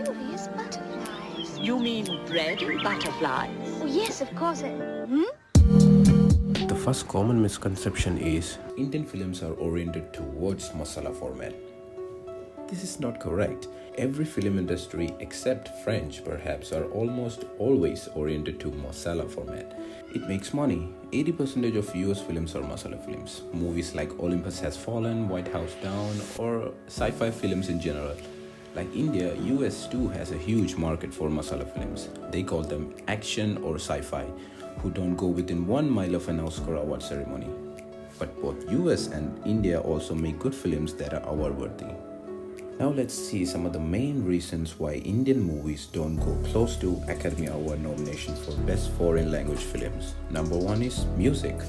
curious butterflies. You mean bread and butterflies? Oh, yes, of course. The first common misconception is Indian films are oriented towards masala format. This is not correct. Every film industry except French perhaps are almost always oriented to masala format. It makes money. 80% of US films are masala films. Movies like Olympus Has Fallen, White House Down, or sci-fi films in general. Like India, US too has a huge market for masala films. They call them action or sci-fi, who don't go within 1 mile of an Oscar award ceremony. But both US and India also make good films that are award-worthy. Now let's see some of the main reasons why Indian movies don't go close to Academy Award nominations for Best Foreign Language Films. Number 1 is music.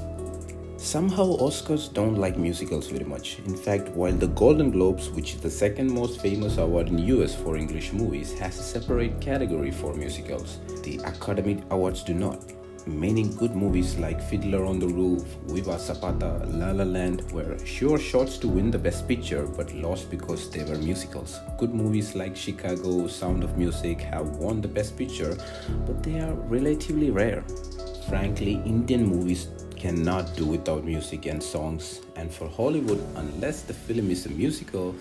Somehow Oscars don't like musicals very much. In fact, while the Golden Globes, which is the second most famous award in US for English movies, has a separate category for musicals, the Academy Awards do not. Many good movies like Fiddler on the Roof, Viva Zapata, La La Land were sure shots to win the Best Picture but lost because they were musicals. Good movies like Chicago, Sound of Music have won the Best Picture, but they are relatively rare. Frankly, Indian movies cannot do without music and songs, and for Hollywood, unless the film is a musical,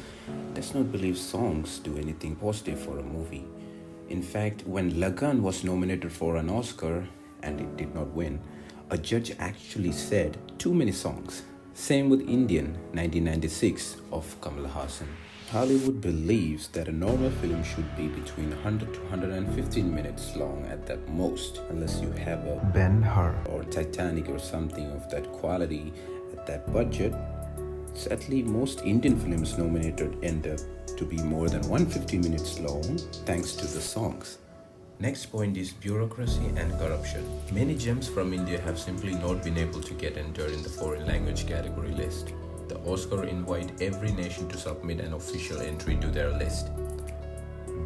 does not believe songs do anything positive for a movie. In fact, when Lagan was nominated for an Oscar, and it did not win, a judge actually said too many songs. Same with Indian 1996 of Kamal Hassan. Hollywood believes that a normal film should be between 100 to 115 minutes long at the most, unless you have a Ben-Hur or Titanic or something of that quality at that budget. Sadly, most Indian films nominated end up to be more than 150 minutes long thanks to the songs. Next point is bureaucracy and corruption. Many gems from India have simply not been able to get entered in the foreign language category list. The Oscar invite every nation to submit an official entry to their list.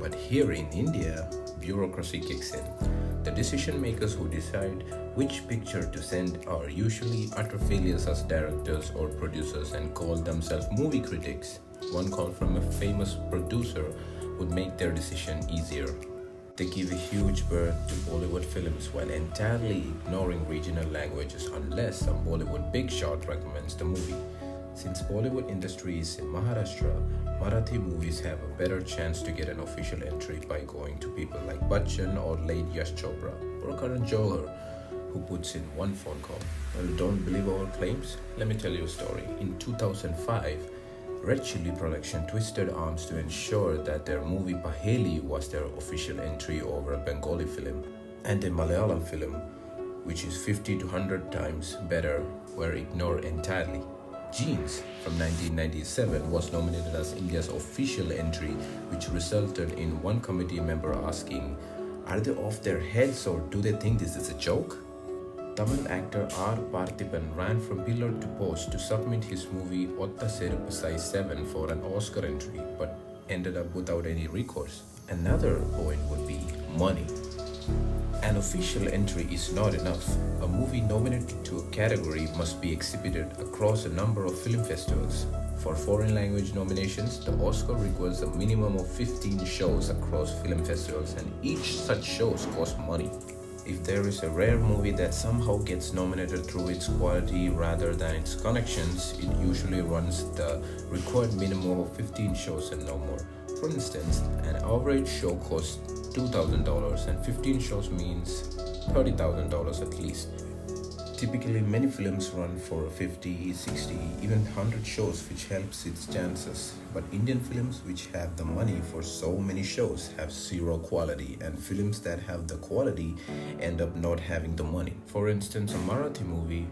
But here in India, bureaucracy kicks in. The decision makers who decide which picture to send are usually utter failures as directors or producers and call themselves movie critics. One call from a famous producer would make their decision easier. They give a huge berth to Bollywood films while entirely ignoring regional languages unless some Bollywood big shot recommends the movie. Since Bollywood industry is in Maharashtra, Marathi movies have a better chance to get an official entry by going to people like Bachchan or late Yash Chopra or Karan Johar, who puts in one phone call. Well, don't believe our claims? Let me tell you a story. In 2005, Red Chilli production twisted arms to ensure that their movie Paheli was their official entry over a Bengali film, and a Malayalam film, which is 50 to 100 times better, were ignored entirely. Jeans from 1997 was nominated as India's official entry, which resulted in one committee member asking, "Are they off their heads or do they think this is a joke?" Tamil actor R. Parthipan ran from pillar to post to submit his movie Otta Serupu Size 7 for an Oscar entry, but ended up without any recourse. Another point would be money. An official entry is not enough. A movie nominated to a category must be exhibited across a number of film festivals. For foreign language nominations, the Oscar requires a minimum of 15 shows across film festivals, and each such shows costs money. If there is a rare movie that somehow gets nominated through its quality rather than its connections, it usually runs the required minimum of 15 shows and no more. For instance, an average show costs $2,000 and 15 shows means $30,000 at least. Typically, many films run for 50, 60, even 100 shows, which helps its chances. But Indian films which have the money for so many shows have zero quality, and films that have the quality end up not having the money. For instance, a Marathi movie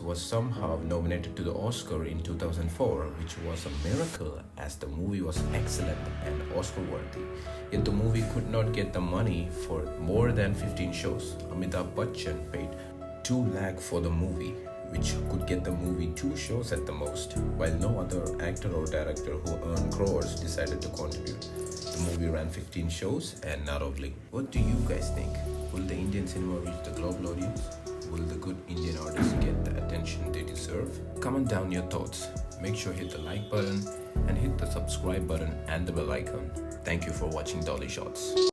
was somehow nominated to the Oscar in 2004, which was a miracle as the movie was excellent and Oscar-worthy. Yet the movie could not get the money for more than 15 shows. Amitabh Bachchan paid 2 lakh for the movie, which could get the movie 2 shows at the most, while no other actor or director who earned crores decided to contribute. The movie ran 15 shows and not only. What do you guys think? Will the Indian cinema reach the global audience? Will the good Indian artists get the attention they deserve? Comment down your thoughts. Make sure hit the like button and hit the subscribe button and the bell icon. Thank you for watching Dolly Shots.